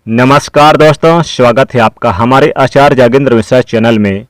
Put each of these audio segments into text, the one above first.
नमस्कार दोस्तों, स्वागत है आपका हमारे आचार्य जागेंद्र मिश्रा चैनल में।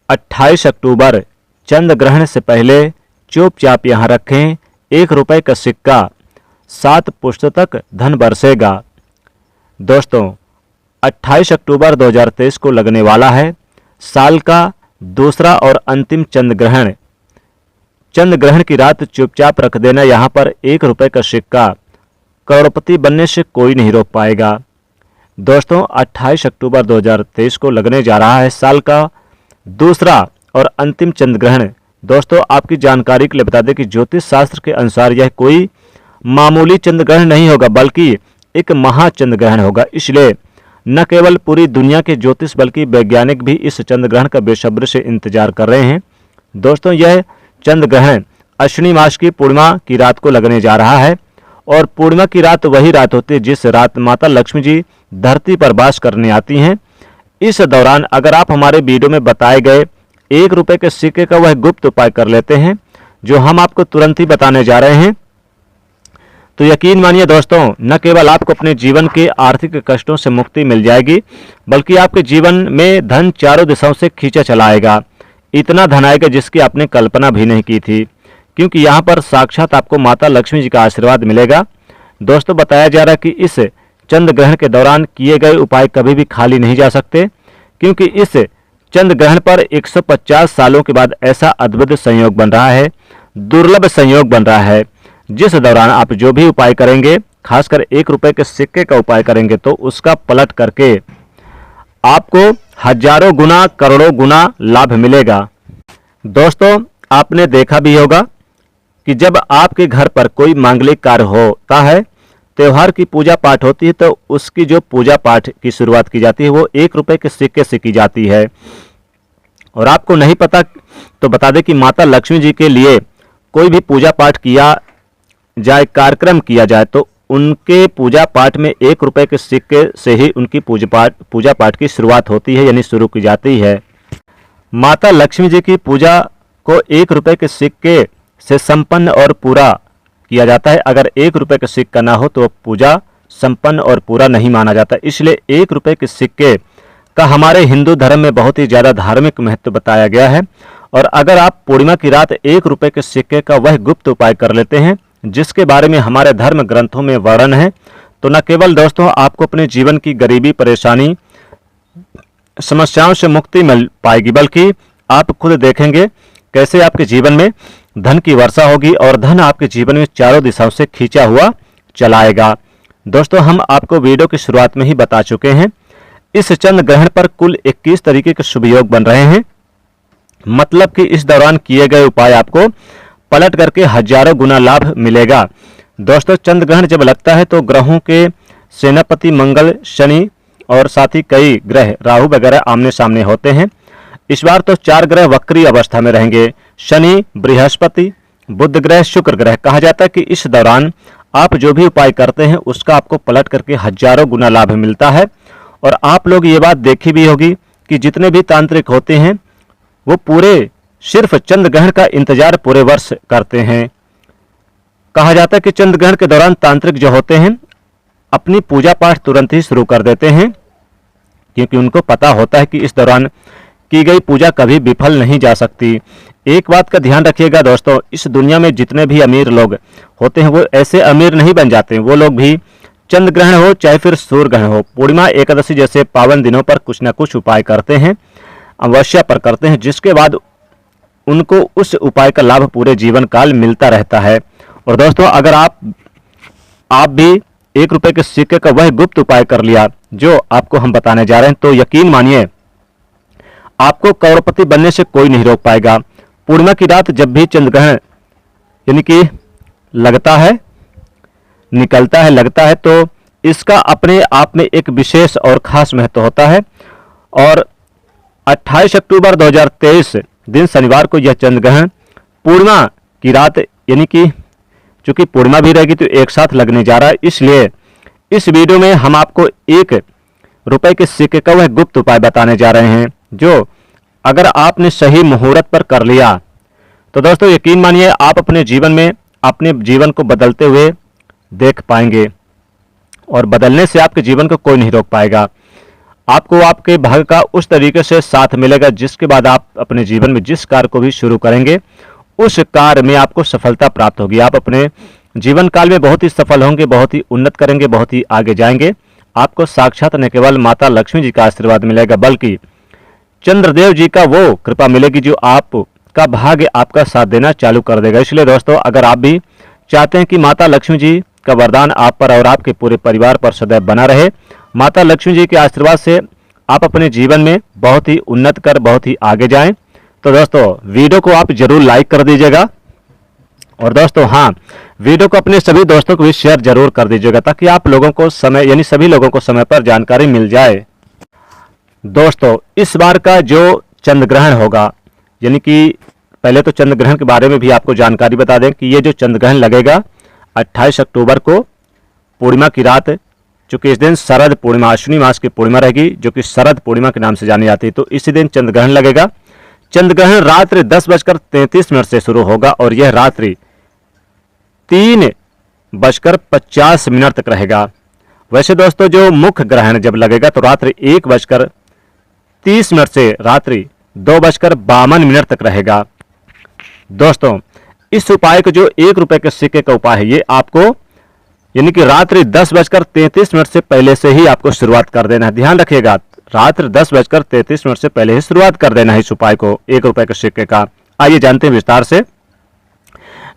28 अक्टूबर चंद्र ग्रहण से पहले चुपचाप यहाँ रखें 1 रुपए का सिक्का, 7 पुश्तों तक धन बरसेगा। दोस्तों 28 अक्टूबर 2023 को लगने वाला है साल का दूसरा और अंतिम चंद्र ग्रहण। चंद्र ग्रहण की रात चुपचाप रख देना यहाँ पर 1 रुपए का सिक्का, करोड़पति बनने से कोई नहीं रोक पाएगा। दोस्तों 28 अक्टूबर 2023 को लगने जा रहा है साल का दूसरा और अंतिम चंद्र ग्रहण। दोस्तों आपकी जानकारी के लिए बता दें कि ज्योतिष शास्त्र के अनुसार यह कोई मामूली चंद्र ग्रहण नहीं होगा, बल्कि एक महाचंद्र ग्रहण होगा। इसलिए न केवल पूरी दुनिया के ज्योतिष बल्कि वैज्ञानिक भी इस चंद्र ग्रहण का बेसब्री से इंतजार कर रहे हैं। दोस्तों यह चंद्र ग्रहण अश्विनी मास की पूर्णिमा की रात को लगने जा रहा है और पूर्णिमा की रात वही रात होती है जिस रात माता लक्ष्मी जी धरती पर वास करने आती हैं। इस दौरान अगर आप हमारे वीडियो में बताए गए 1 रुपए के सिक्के का वह गुप्त उपाय कर लेते हैं जो हम आपको तुरंत ही बताने जा रहे हैं, तो यकीन मानिए दोस्तों, न केवल आपको अपने जीवन के आर्थिक कष्टों से मुक्ति मिल जाएगी, बल्कि आपके जीवन में धन चारों दिशाओं से खींचा चला आएगा। इतना धन आएगा जिसकी आपने कल्पना भी नहीं की थी, क्योंकि यहाँ पर साक्षात आपको माता लक्ष्मी जी का आशीर्वाद मिलेगा। दोस्तों बताया जा रहा है कि इस चंद्र ग्रहण के दौरान किए गए उपाय कभी भी खाली नहीं जा सकते, क्योंकि इस चंद्र ग्रहण पर 150 सालों के बाद ऐसा अद्भुत संयोग बन रहा है, दुर्लभ संयोग बन रहा है, जिस दौरान आप जो भी उपाय करेंगे, खासकर 1 रुपए के सिक्के का उपाय करेंगे, तो उसका पलट करके आपको हजारों गुना करोड़ों गुना लाभ मिलेगा। दोस्तों आपने देखा भी होगा कि जब आपके घर पर कोई मांगलिक कार्य होता है, त्योहार की पूजा पाठ होती है, तो उसकी जो पूजा पाठ की शुरुआत की जाती है वो 1 रुपए के सिक्के से की जाती है। और आपको नहीं पता तो बता दें कि माता लक्ष्मी जी के लिए कोई भी पूजा पाठ किया जाए, कार्यक्रम किया जाए, तो उनके पूजा पाठ में 1 रुपए के सिक्के से ही उनकी पूजा पाठ की शुरुआत होती है, यानी शुरू की जाती है। माता लक्ष्मी जी की पूजा को 1 रुपए के सिक्के से संपन्न और पूरा किया जाता है। अगर 1 रुपए का सिक्का ना हो तो पूजा संपन्न और पूरा नहीं माना जाता। इसलिए 1 रुपए के सिक्के का हमारे हिंदू धर्म में बहुत ही ज़्यादा धार्मिक महत्व बताया गया है। और अगर आप पूर्णिमा की रात 1 रुपए के सिक्के का वह गुप्त उपाय कर लेते हैं जिसके बारे में हमारे धर्म ग्रंथों में वर्णन है, तो न केवल दोस्तों आपको अपने जीवन की गरीबी, परेशानी, समस्याओं से मुक्ति मिल पाएगी, बल्कि आप खुद देखेंगे कैसे आपके जीवन में धन की वर्षा होगी और धन आपके जीवन में चारों दिशाओं से खींचा हुआ चलाएगा। दोस्तों हम आपको वीडियो की शुरुआत में ही बता चुके हैं, इस चंद्र ग्रहण पर कुल 21 तरीके के शुभ योग बन रहे हैं। मतलब कि इस दौरान किए गए उपाय आपको पलट करके हजारों गुना लाभ मिलेगा। दोस्तों चंद्र ग्रहण जब लगता है तो ग्रहों के सेनापति मंगल, शनि और साथ ही कई ग्रह राहु वगैरह आमने सामने होते हैं। इस बार तो 4 ग्रह वक्री अवस्था में रहेंगे, शनि, बृहस्पति, बुध ग्रह, शुक्र ग्रह। कहा जाता है कि इस दौरान आप जो भी उपाय करते हैं उसका आपको पलट करके हजारों गुना लाभ मिलता है। और आप लोग ये बात देखी भी होगी कि जितने भी तांत्रिक होते हैं वो पूरे सिर्फ चंद्र ग्रहण का इंतजार पूरे वर्ष करते हैं। कहा जाता है कि चंद्र ग्रहण के दौरान तांत्रिक जो होते हैं अपनी पूजा पाठ तुरंत ही शुरू कर देते हैं, क्योंकि उनको पता होता है कि इस दौरान की गई पूजा कभी विफल नहीं जा सकती। एक बात का ध्यान रखिएगा दोस्तों, इस दुनिया में जितने भी अमीर लोग होते हैं वो ऐसे अमीर नहीं बन जाते। वो लोग भी चंद्र ग्रहण हो चाहे फिर सूर्य ग्रहण हो, पूर्णिमा, एकादशी जैसे पावन दिनों पर कुछ न कुछ उपाय करते हैं, अवश्य पर करते हैं, जिसके बाद उनको उस उपाय का लाभ पूरे जीवन काल मिलता रहता है। और दोस्तों अगर आप भी 1 रुपए के सिक्के का वह गुप्त उपाय कर लिया जो आपको हम बताने जा रहे हैं, तो यकीन मानिए आपको करोड़पति बनने से कोई नहीं रोक पाएगा। पूर्णिमा की रात जब भी चंद्र ग्रहण यानी कि लगता है, निकलता है, लगता है, तो इसका अपने आप में एक विशेष और खास महत्व होता है। और 28 अक्टूबर 2023 दिन शनिवार को यह चंद्र ग्रहण पूर्णिमा की रात यानी कि चूंकि पूर्णिमा भी रहेगी तो एक साथ लगने जा रहा है। इसलिए इस वीडियो में हम आपको 1 रुपए के सिक्के का वह गुप्त उपाय बताने जा रहे हैं जो अगर आपने सही मुहूर्त पर कर लिया तो दोस्तों यकीन मानिए आप अपने जीवन में अपने जीवन को बदलते हुए देख पाएंगे। और बदलने से आपके जीवन को कोई नहीं रोक पाएगा। आपको आपके भाग्य का उस तरीके से साथ मिलेगा जिसके बाद आप अपने जीवन में जिस कार्य को भी शुरू करेंगे उस कार्य में आपको सफलता प्राप्त होगी। आप अपने जीवन काल में बहुत ही सफल होंगे, बहुत ही उन्नत करेंगे, बहुत ही आगे जाएंगे। आपको साक्षात न केवल माता लक्ष्मी जी का आशीर्वाद मिलेगा बल्कि चंद्रदेव जी का वो कृपा मिलेगी जो आपका भाग्य आपका साथ देना चालू कर देगा। इसलिए दोस्तों, अगर आप भी चाहते हैं कि माता लक्ष्मी जी का वरदान आप पर और आपके पूरे परिवार पर सदैव बना रहे, माता लक्ष्मी जी के आशीर्वाद से आप अपने जीवन में बहुत ही उन्नत कर बहुत ही आगे जाएं, तो दोस्तों वीडियो को आप जरूर लाइक कर दीजिएगा। और दोस्तों हाँ, वीडियो को अपने सभी दोस्तों को भी शेयर जरूर कर दीजिएगा ताकि आप लोगों को समय यानी सभी लोगों को समय पर जानकारी मिल जाए। दोस्तों, इस बार का जो चंद्र ग्रहण होगा, यानी कि पहले तो चंद्र ग्रहण के बारे में भी आपको जानकारी बता दें कि ये जो चंद्र ग्रहण लगेगा 28 अक्टूबर को पूर्णिमा की रात, चूंकि इस दिन शरद पूर्णिमा अश्विनी मास की पूर्णिमा रहेगी जो कि शरद पूर्णिमा के नाम से जानी जाती है, तो इसी दिन चंद्र ग्रहण लगेगा। चंद्र ग्रहण रात्रि 10:33 से शुरू होगा और यह रात्रि 3:50 तक रहेगा। वैसे दोस्तों, जो मुख्य ग्रहण जब लगेगा तो रात्रि 1:30 से रात्रि 2:52 तक रहेगा। दोस्तों, इस उपाय को जो 1 रुपए के सिक्के का उपाय है, ये आपको यानी कि रात्रि 10:33 से पहले से ही आपको शुरुआत कर देना है। ध्यान रखिएगा, रात्रि 10:33 से पहले ही शुरुआत कर देना है इस उपाय को 1 रुपए के सिक्के का। आइए जानते हैं विस्तार से।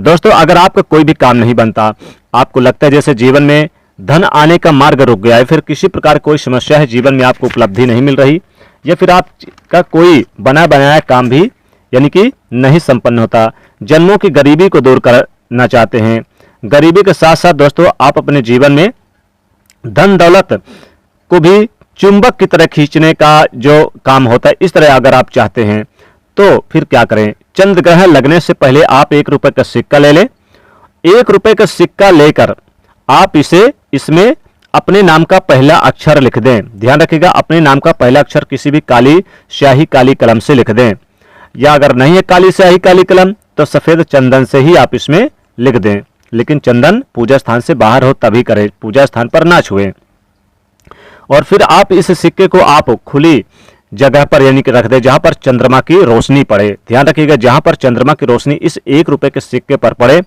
दोस्तों, अगर आपका कोई भी काम नहीं बनता, आपको लगता है जैसे जीवन में धन आने का मार्ग रुक गया है, फिर किसी प्रकार कोई समस्या है, जीवन में आपको उपलब्धि नहीं मिल रही, या फिर आपका कोई बना बनाया काम भी यानी कि नहीं संपन्न होता, जन्मों की गरीबी को दूर करना चाहते हैं, गरीबी के साथ साथ दोस्तों आप अपने जीवन में धन दौलत को भी चुंबक की तरह खींचने का जो काम होता है, इस तरह अगर आप चाहते हैं तो फिर क्या करें। चंद्र ग्रहण लगने से पहले आप 1 रुपए का सिक्का ले लें। 1 रुपए का सिक्का लेकर आप इसमें अपने नाम का पहला अक्षर लिख दें। ध्यान रखिएगा, अपने नाम का पहला अक्षर किसी भी काली स्याही काली कलम से लिख दें, या अगर नहीं है काली स्याही काली कलम तो सफेद चंदन से ही आप इसमें लिख दें, लेकिन चंदन पूजा स्थान से बाहर हो तभी करें, पूजा स्थान पर ना छुएं। और फिर आप इस सिक्के को आप खुली जगह पर यानी कि रख दें जहां पर चंद्रमा की रोशनी पड़े। ध्यान रखिएगा, जहां पर चंद्रमा की रोशनी इस 1 रुपए के सिक्के पर पड़े,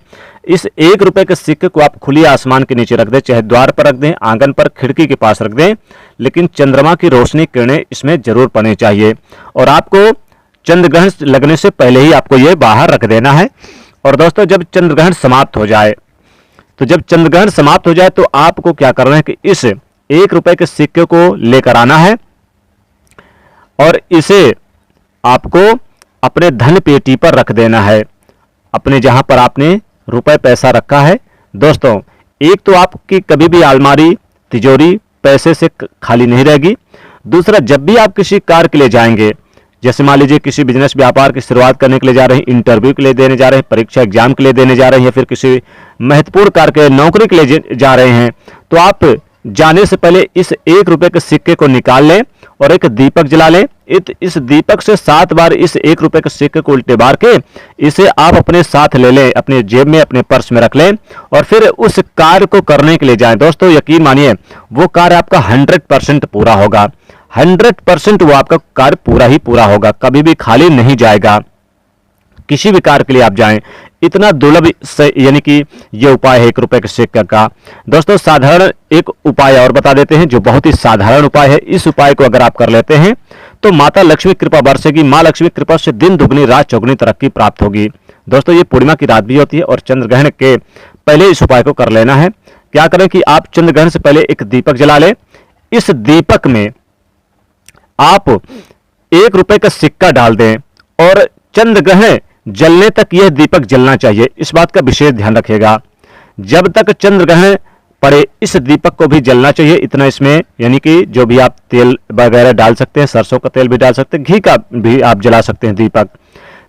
इस 1 रुपए के सिक्के को आप खुली आसमान के नीचे रख दें, चाहे द्वार पर रख दें, आंगन पर, खिड़की के पास रख दें, लेकिन चंद्रमा की रोशनी किरणें इसमें जरूर पड़नी चाहिए। और आपको चंद्र ग्रहण लगने से पहले ही आपको ये बाहर रख देना है। और दोस्तों, जब चंद्र ग्रहण समाप्त हो जाए तो आपको क्या करना है कि इस 1 रुपए के सिक्के को लेकर आना है और इसे आपको अपने धन पेटी पर रख देना है, अपने जहां पर आपने रुपए पैसा रखा है। दोस्तों, एक तो आपकी कभी भी अलमारी तिजोरी पैसे से खाली नहीं रहेगी। दूसरा, जब भी आप किसी कार्य के लिए जाएंगे, जैसे मान लीजिए किसी बिजनेस व्यापार की शुरुआत करने के लिए जा रहे हैं, इंटरव्यू के लिए देने जा रहे हैं, परीक्षा एग्जाम के लिए देने जा रहे हैं, या फिर किसी महत्वपूर्ण कार्य के नौकरी के लिए जा रहे हैं, तो आप जाने से पहले इस 1 रुपए के सिक्के को निकाल लें और एक दीपक जला लें। इस दीपक से 7 बार इस 1 रुपए के सिक्के को उल्टे बार के इसे आप अपने साथ ले लें, अपने जेब में अपने पर्स में रख लें और फिर उस कार्य को करने के लिए जाएं। दोस्तों, यकीन मानिए वो कार्य आपका 100% पूरा होगा, 100% वो आपका कार्य पूरा ही पूरा होगा, कभी भी खाली नहीं जाएगा। किसी भी कार्य के लिए आप जाएं, इतना दुर्लभ यानी कि ये उपाय है 1 रुपए के सिक्के का। दोस्तों, साधारण एक उपाय और बता देते हैं जो बहुत ही साधारण उपाय है। इस उपाय को अगर आप कर लेते हैं तो माता लक्ष्मी कृपा बरसेगी, मां लक्ष्मी कृपा से दिन दुगनी रात चौगुनी तरक्की प्राप्त होगी। दोस्तों, ये पूर्णिमा की रात भी होती है और चंद्र ग्रहण के पहले इस उपाय को कर लेना है। क्या करें कि आप चंद्र ग्रहण से पहले एक दीपक जला लें। इस दीपक में आप 1 रुपए का सिक्का डाल दें और चंद्र ग्रहण जलने तक यह दीपक जलना चाहिए। इस बात का विशेष ध्यान रखिएगा, जब तक चंद्र ग्रहण पड़े इस दीपक को भी जलना चाहिए। इतना इसमें यानी कि जो भी आप तेल वगैरह डाल सकते हैं, सरसों का तेल भी डाल सकते हैं, घी का भी आप जला सकते हैं दीपक।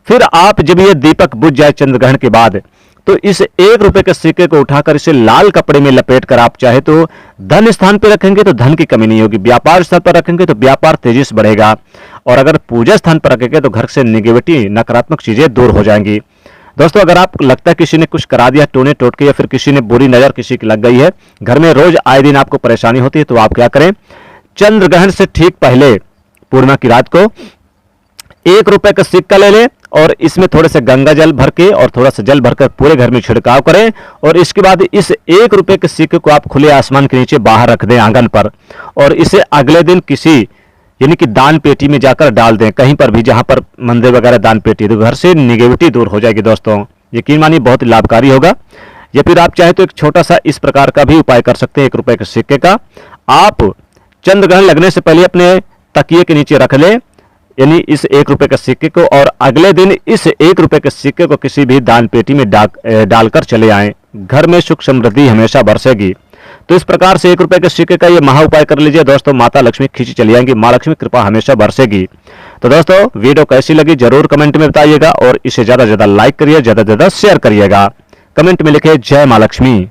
फिर आप जब ये दीपक बुझ जाए चंद्र ग्रहण के बाद, तो इस 1 रुपए के सिक्के को उठाकर इसे लाल कपड़े में लपेट कर आप चाहे तो धन स्थान पर रखेंगे तो धन की कमी नहीं होगी, व्यापार स्थान पर रखेंगे तो व्यापार तेजी से बढ़ेगा, और अगर पूजा स्थान पर रखेंगे तो घर से निगेटिविटी नकारात्मक चीजें दूर हो जाएंगी। दोस्तों अगर आपको लगता है किसी ने कुछ करा दिया टोने टोटके या फिर किसी ने बुरी नजर किसी की लग गई है, घर में रोज आए दिन आपको परेशानी होती है, तो आप क्या करें, चंद्र ग्रहण से ठीक पहले पूर्णिमा की रात को 1 रुपए का सिक्का ले लें और इसमें थोड़े से गंगा जल भर के और थोड़ा सा जल भरकर पूरे घर में छिड़काव करें और इसके बाद इस 1 रुपए के सिक्के को आप खुले आसमान के नीचे बाहर रख दें आंगन पर, और इसे अगले दिन किसी यानी कि दान पेटी में जाकर डाल दें, कहीं पर भी जहां पर मंदिर वगैरह दान पेटी, तो घर से निगेटिविटी दूर हो जाएगी दोस्तों। यकीन मानिए बहुत लाभकारी होगा। या फिर आप चाहें तो एक छोटा सा इस प्रकार का भी उपाय कर सकते हैं 1 रुपए के सिक्के का। आप चंद्र ग्रहण लगने से पहले अपने तकिए के नीचे रख लें यानी इस 1 रुपए के सिक्के को, और अगले दिन इस 1 रुपए के सिक्के को किसी भी दान पेटी में डालकर चले आएं। घर में सुख समृद्धि हमेशा बरसेगी। तो इस प्रकार से 1 रुपए के सिक्के का ये महा उपाय कर लीजिए दोस्तों, माता लक्ष्मी खींची चली आएंगी, माँ लक्ष्मी कृपा हमेशा बरसेगी। तो दोस्तों वीडियो कैसी लगी जरूर कमेंट में बताइएगा और इसे ज्यादा से ज्यादा लाइक करिए, ज्यादा से ज्यादा शेयर करिएगा। कमेंट में लिखे जय माँ लक्ष्मी।